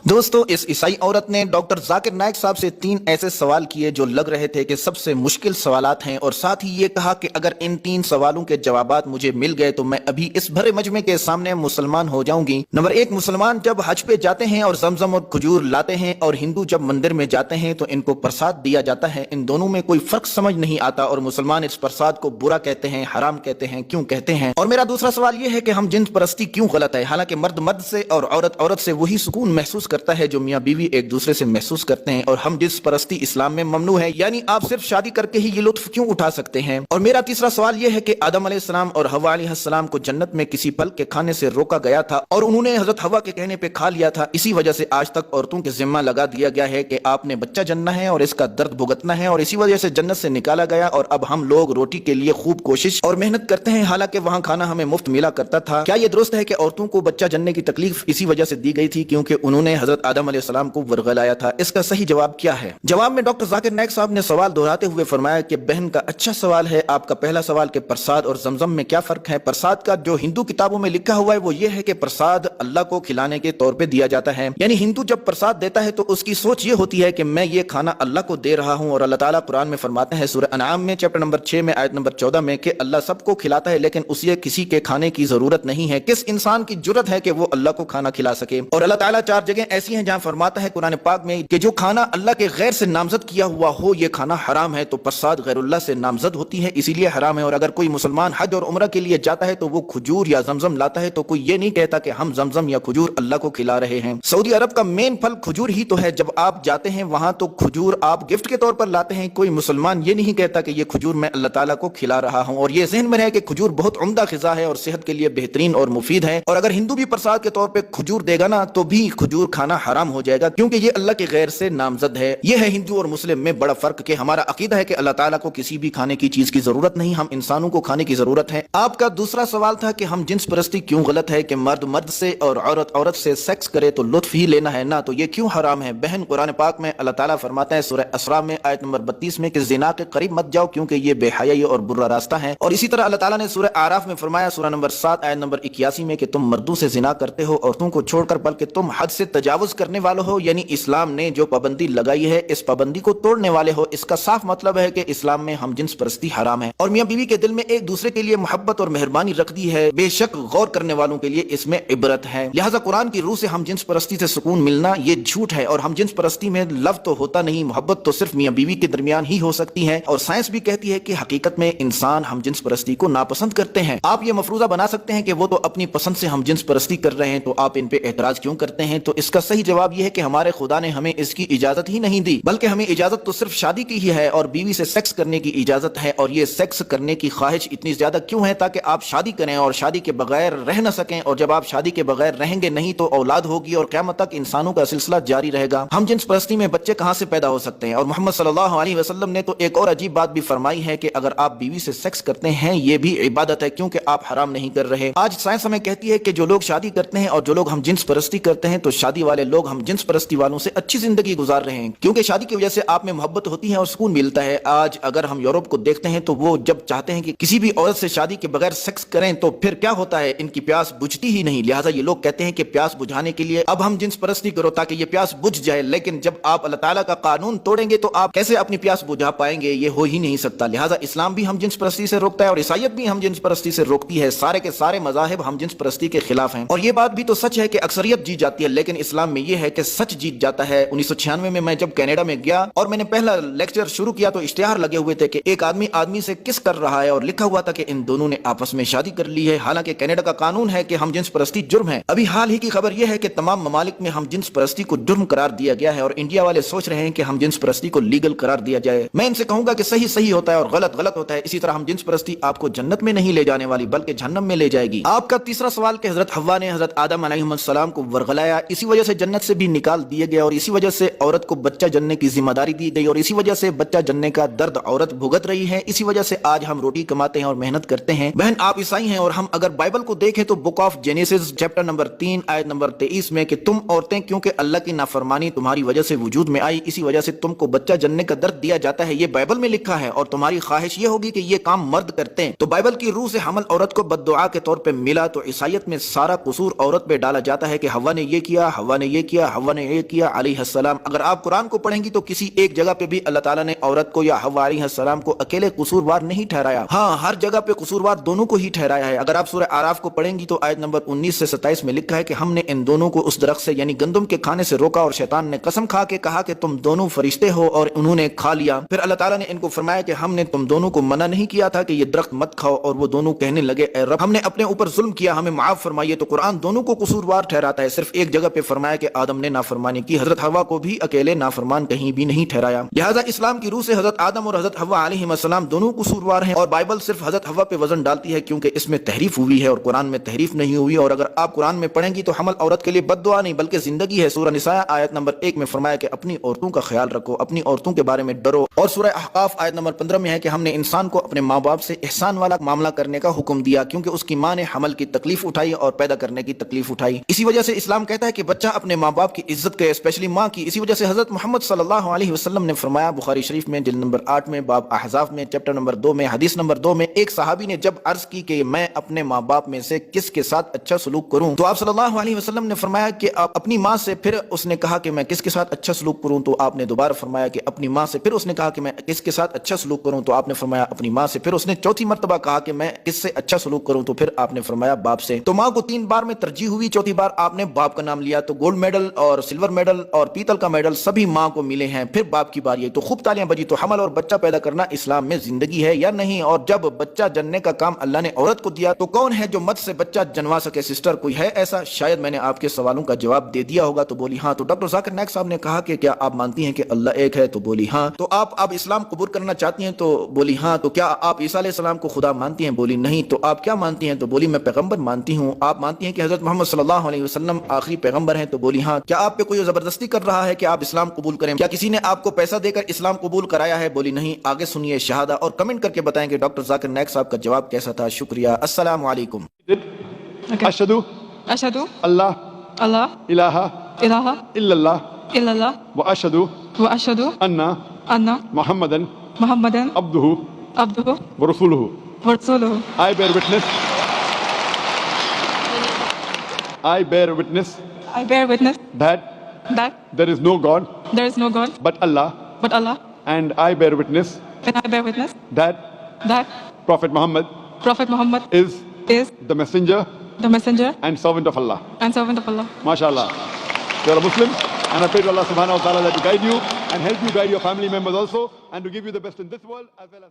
दोस्तों, इस ईसाई औरत ने डॉक्टर जाकिर नाइक साहब से 3 ऐसे सवाल किए जो लग रहे थे कि सबसे मुश्किल सवालात हैं, और साथ ही ये कहा कि अगर इन 3 सवालों के जवाबात मुझे मिल गए तो मैं अभी इस भरे मजमे के सामने मुसलमान हो जाऊंगी। नंबर 1, मुसलमान जब हज पे जाते हैं और जमजम और खजूर लाते हैं, और हिंदू जब मंदिर में जाते हैं तो इनको प्रसाद दिया जाता है। इन दोनों में कोई फर्क समझ नहीं आता और मुसलमान इस प्रसाद को बुरा कहते हैं, हराम कहते हैं। क्यों कहते हैं? और मेरा दूसरा सवाल ये है कि हम जिन्स परस्ती क्यों गलत है? हालांकि मर्द मर्द से और औरत औरत से वही सुकून महसूस करता है जो मियां बीवी एक दूसरे से महसूस करते हैं, और हम जिस परस्ती इस्लाम में ममनू है, यानी आप सिर्फ शादी करके ही ये लुत्फ क्यों उठा सकते हैं? और मेरा तीसरा सवाल ये है कि आदम अलैहिस्सलाम और हवा अलैहिस्सलाम को जन्नत में किसी फल के खाने से रोका गया था और उन्होंने हजरत हवा के कहने पे खा लिया था। इसी वजह से आज तक औरतों के जिम्मा लगा दिया गया है कि आपने बच्चा जनना है और इसका दर्द भुगतना है, और इसी वजह से जन्नत से निकाला गया। और अब हम लोग रोटी के लिए खूब कोशिश और मेहनत करते हैं, हालांकि वहां खाना हमें मुफ्त मिला करता था। क्या ये दुरुस्त है कि औरतों को बच्चा जनने की तकलीफ इसी वजह से दी गई थी क्योंकि उन्होंने हजरत आदम अलैहिस्सलाम को वर्गलाया था? इसका सही जवाब क्या है? जवाब में डॉक्टर जाकिर नाइक साहब ने सवाल दोहराते हुए फरमाया कि बहन का अच्छा सवाल है आपका पहला सवाल कि प्रसाद और जमजम में क्या फर्क है। प्रसाद का जो हिंदू किताबों में लिखा हुआ है वो ये है कि प्रसाद अल्लाह को खिलाने के तौर पे दिया जाता है, यानी हिंदू जब प्रसाद देता है तो उसकी सोच ये होती है कि मैं ये खाना अल्लाह को दे रहा हूं। और अल्लाह ताला कुरान में फरमाते हैं सूरह अनआम में चैप्टर नंबर 6 में आयत नंबर 14 में कि अल्लाह सबको खिलाता है लेकिन उसे किसी के खाने की जरूरत नहीं है। किस इंसान की जुर्रत है कि वो अल्लाह को खाना खिला सके? और अल्लाह ताला 4 जगह ऐसी हैं जहां फरमाता है कुरान पाक में कि जो खाना अल्लाह के गैर से नामजद किया हुआ हो ये खाना हराम है, तो प्रसाद गैरुल्लाह से नामजद होती है इसीलिए हराम है। और अगर कोई मुसलमान हज और उम्रा के लिए जाता है तो वो खजूर या जमजम लाता है तो कोई ये नहीं कहता कि हम जमजम या खजूर अल्लाह को खिला रहे हैं। सऊदी अरब का मेन फल खजूर ही तो है। जब आप जाते हैं वहां तो खजूर आप गिफ्ट के तौर पर लाते हैं। कोई मुसलमान ये नहीं कहता कि ये खजूर मैं अल्लाह ताला को खिला रहा हूं। और ये ज़हन में रहे कि खजूर बहुत उम्दा ग़िज़ा है और सेहत के लिए बेहतरीन और मुफीद है। और अगर हिंदू भी प्रसाद के तौर पर खजूर देगा ना तो भी खजूर खाना हराम हो जाएगा क्योंकि ये अल्लाह के गैर से नामजद है। यह है हिंदू और मुस्लिम में बड़ा फर्क कि हमारा अकीदा है कि अल्लाह ताला को किसी भी खाने की चीज की जरूरत नहीं, हम इंसानों को खाने की जरूरत है। आपका दूसरा सवाल था कि हम जिन्स परस्ती क्यों गलत है कि मर्द मर्द से और औरत औरत से सेक्स करे तो लुत्फ ही लेना है ना, तो ये क्यों हराम है? बहन, कुरान पाक में अल्लाह ताला फरमाता है सूरह असरा में आयत नंबर 32 में कि जिना के करीब मत जाओ क्योंकि ये बेहयाई और बुरा रास्ता है। और इसी तरह अल्लाह ताला ने सूरह आराफ में फरमाया सूरह नंबर 7 आयत नंबर 81 में कि तुम मर्दों से जिना करते हो औरतों को छोड़कर, बल्कि तुम हद से तजावुज करने वाले हो, यानी इस्लाम ने जो पाबंदी लगाई है इस पाबंदी को तोड़ने वाले हो। इसका साफ मतलब है कि इस्लाम में हम जिन्स परस्ती हराम है और मियां बीवी के दिल में एक दूसरे के लिए मोहब्बत और मेहरबानी रख दी है। बेशक गौर करने वालों के लिए इसमें इबरत है। लिहाजा कुरान की रूह से हम जिन्स परस्ती से सुकून मिलना ये झूठ है। और हम जिन्स परस्ती में लव तो होता नहीं, मोहब्बत तो सिर्फ मियां बीवी के दरमियान ही हो सकती है। और साइंस भी कहती है कि हकीकत में इंसान हम जिन्स परस्ती को नापसंद करते हैं। आप ये मफरूजा बना सकते हैं कि वो तो अपनी पसंद से हम जिन्स परस्ती कर रहे हैं तो आप इन पे एतराज क्यों करते हैं? तो इसका सही जवाब यह है कि हमारे खुदा ने हमें इसकी इजाजत ही नहीं दी, बल्कि हमें इजाजत तो सिर्फ शादी की ही है और बीवी से सेक्स करने की इजाजत है। और ये सेक्स करने की ख्वाहिश इतनी ज्यादा क्यों है? ताकि आप शादी करें और शादी के बगैर रह न सकें। और जब आप शादी के बगैर रहेंगे नहीं तो औलाद होगी और क़यामत तक इंसानों का सिलसिला जारी रहेगा। हम जिन्स परस्ती में बच्चे कहां से पैदा हो सकते हैं? और मोहम्मद सल्लल्लाहु अलैहि वसल्लम ने तो एक और अजीब बात भी फरमाई है कि अगर आप बीवी से सेक्स करते हैं ये भी इबादत है क्योंकि आप हराम नहीं कर रहे। आज साइंस हमें कहती है कि जो लोग शादी करते हैं और जो लोग हम जिन्स परस्ती करते हैं तो शादी वाले लोग हम जिन्स परस्ती वालों से अच्छी जिंदगी गुजार रहे हैं क्योंकि शादी की वजह से आप में मोहब्बत होती है और सुकून मिलता है। आज अगर हम यूरोप को देखते हैं तो वो जब चाहते हैं कि किसी भी औरत से शादी के बगैर सेक्स करें तो फिर क्या होता है? इनकी प्यास बुझती ही नहीं। लिहाजा ये लोग कहते हैं कि प्यास बुझाने के लिए अब हम जिन्स परस्ती करो ताकि ये प्यास बुझ जाए। लेकिन जब आप अल्लाह ताला का कानून तोड़ेंगे तो आप कैसे अपनी प्यास बुझा पाएंगे? ये हो ही नहीं सकता। लिहाजा इस्लाम भी हम जिन्स परस्ती से रोकता है और ईसाईयत भी हम जिन्स परस्ती से रोकती है। सारे के सारे मज़ाहिब हम जिन्स परस्ती के खिलाफ हैं। और ये बात भी तो सच है कि अक्सरियत जीत जाती है, लेकिन इस्लाम में यह है कि सच जीत जाता है। 1996 में मैं जब कनाडा में गया और मैंने पहला लेक्चर शुरू किया तो इश्तिहार लगे हुए थे कि एक आदमी आदमी से किस कर रहा है और लिखा हुआ था कि इन दोनों ने आपस में शादी कर ली है। हालांकि कनाडा का कानून है कि हम जिन्स परस्ती जुर्म है। अभी हाल ही की खबर यह है कि तमाम ममालिक में हम जिन्स परस्ती को जुर्म करार दिया गया है और इंडिया वाले सोच रहे हैं कि हम जिन्स परस्ती को लीगल करार दिया जाए। मैं इनसे कहूंगा कि सही सही होता है और गलत गलत होता है। इसी तरह हम जिन्स परस्ती आपको जन्नत में नहीं ले जाने वाली बल्कि जहन्नम में ले जाएगी। आपका तीसरा सवाल कि हजरत हव्वा ने हजरत आदम अलैहिस्सलाम को वर्गलाया, इसी वजह से जन्नत से भी निकाल दिए गए और इसी वजह से औरत को बच्चा जनने की जिम्मेदारी दी गई और इसी वजह से बच्चा जनने का दर्द औरत भुगत रही है। इसी वजह से आज हम रोटी कमाते हैं और मेहनत करते हैं। बहन, आप ईसाई हैं और हम अगर बाइबल को देखें तो book of genesis chapter number 3 आयत नंबर 23 में कि तुम औरतें क्योंकि अल्लाह की नाफरमानी तुम्हारी वजह से वजूद में आई इसी वजह से तुमको बच्चा जनने का दर्द दिया जाता है, ये बाइबल में लिखा है और तुम्हारी ख्वाहिश ये होगी कि ये काम मर्द करते हैं। तो बाइबल की रूह से हमल औरत को बद्दुआ के तौर पर मिला तो ईसाईयत में सारा कसूर औरत पे डाला जाता है कि हव्वा ने ये किया, हव्वा हवा ने ये किया, हवा ने ये किया अलैहिस्सलाम। अगर आप कुरान को पढ़ेंगी तो किसी एक जगह पे भी अल्लाह ताला ने औरत को या हवा अलैहिस्सलाम को अकेले कसूरवार नहीं ठहराया। हाँ, हर जगह पे कसूरवार दोनों को ही ठहराया है। अगर आप सूरह आराफ को पढ़ेंगी तो आयत नंबर 19 से 27 में लिखा है कि हमने इन दोनों को उस दरख्त से यानी गंदम के खाने से रोका और शैतान ने कसम खा के कहा कि तुम दोनों फरिश्ते हो और उन्होंने खा लिया। फिर अल्लाह ताला ने इनको फरमाया कि हमने तुम दोनों को मना नहीं किया था कि ये दरख्त मत खाओ, और वो दोनों कहने लगे ए रब, हमने अपने ऊपर जुल्म किया, हमें माफ फरमाइए। तो कुरान दोनों को कसूरवार ठहराता है। सिर्फ एक जगह पे फरमाया कि आदम ने नाफरमानी की, हजरत हवा को भी अकेले नाफरमान कहीं भी नहीं ठहराया। लिहाजा इस्लाम की रूह से हजरत आदम और हजरत हवा अलैहिस्सलाम दोनों कसूरवार हैं, और बाइबल सिर्फ हजरत हवा पे वजन डालती है क्योंकि इसमें तहरीफ हुई है और कुरान में तहरीफ नहीं हुई। और अगर आप कुरान में पढ़ेंगी तो हमल औरत के लिए बद्दुआ नहीं बल्कि जिंदगी है। सूरह निसा आयत नंबर 1 में फरमाया कि अपनी औरतों का ख्याल रखो, अपनी औरतों के बारे में डरो। और सूरह अहकाफ आयत नंबर 15 में है कि हमने इंसान को अपने माँ बाप से एहसान वाला मामला करने का हुक्म दिया क्योंकि उसकी माँ ने हमल की तकलीफ उठाई और पैदा करने की तकलीफ उठाई। इसी वजह से इस्लाम कहता है कि बच्चा अपने माँ बाप की इज्जत करे, स्पेशली माँ की। इसी वजह से हजरत मोहम्मद सल्लल्लाहु अलैहि वसल्लम ने फरमाया बुखारी शरीफ में जिल्द नंबर 8 में बाब अहज़ाब में चैप्टर नंबर 2 में हदीस नंबर 2 में एक सहाबी ने जब अर्ज की कि मैं अपने माँ बाप में से किसके साथ अच्छा सलूक करूं, तो आप सल्लल्लाहु अलैहि वसल्लम ने फरमाया कि आप अपनी माँ से। फिर उसने कहा कि मैं किसके साथ अच्छा सलूक करूं, तो आपने दोबारा फरमाया कि अपनी माँ से। फिर उसने कहा कि मैं किसके साथ अच्छा सलूक करूं, तो आपने फरमाया अपनी माँ से। फिर उसने चौथी मर्तबा कहा कि मैं किससे अच्छा सलूक करूं, तो फिर आपने फरमाया बाप से। तो माँ को 3 बार में तरजीह हुई, चौथी बार आपने बाप का नाम लिया। तो गोल्ड मेडल और सिल्वर मेडल और पीतल का मेडल सभी माँ को मिले हैं। फिर बाप की बारी है। तो खूब तालियां बजी। तो हमल और बच्चा पैदा करना इस्लाम में जिंदगी है या नहीं? और जब बच्चा जनने का काम अल्लाह ने औरत को दिया तो कौन है जो मत से बच्चा जनवा सके? सिस्टर कोई है ऐसा? शायद मैंने आपके सवालों का जवाब दे दिया होगा। तो बोली हाँ। तो डॉक्टर जाकिर नाइक साहब ने कहा कि क्या आप मानती हैं कि अल्लाह एक है? तो बोली हाँ। तो आप अब इस्लाम कबूल करना चाहती हैं? तो बोली हाँ। तो क्या आप ईसा अलैहिस्सलाम को खुदा मानती हैं? बोली नहीं। तो आप क्या मानती हैं? तो बोली मैं पैगंबर मानती हूँ। आप मानती हैं कि हजरत मोहम्मद सल्लल्लाहु अलैहि वसल्लम आखिरी पैगंबर हैं? तो बोली हाँ। क्या आप पे कोई जबरदस्ती कर रहा है कि आप इस्लाम कबूल करें? क्या किसी ने आपको पैसा देकर इस्लाम कबूल कराया है? बोली नहीं। आगे सुनिए शहादा और कमेंट करके बताएं कि डॉक्टर जाकिर नाइक साहब का जवाब कैसा था। शुक्रिया। अस्सलाम वालेकुम। अशहदु अल्लाह इलाहा इल्लल्लाह व अशहदु अन्ना मुहम्मदन अब्दुहु व रसूलुहु। I bear witness that there is no God but Allah, and I bear witness that Prophet Muhammad is the messenger and servant of Allah. MashaAllah. You are a Muslim, and I pray to Allah subhanahu wa ta'ala that to guide you and help you guide your family members also, and to give you the best in this world as well as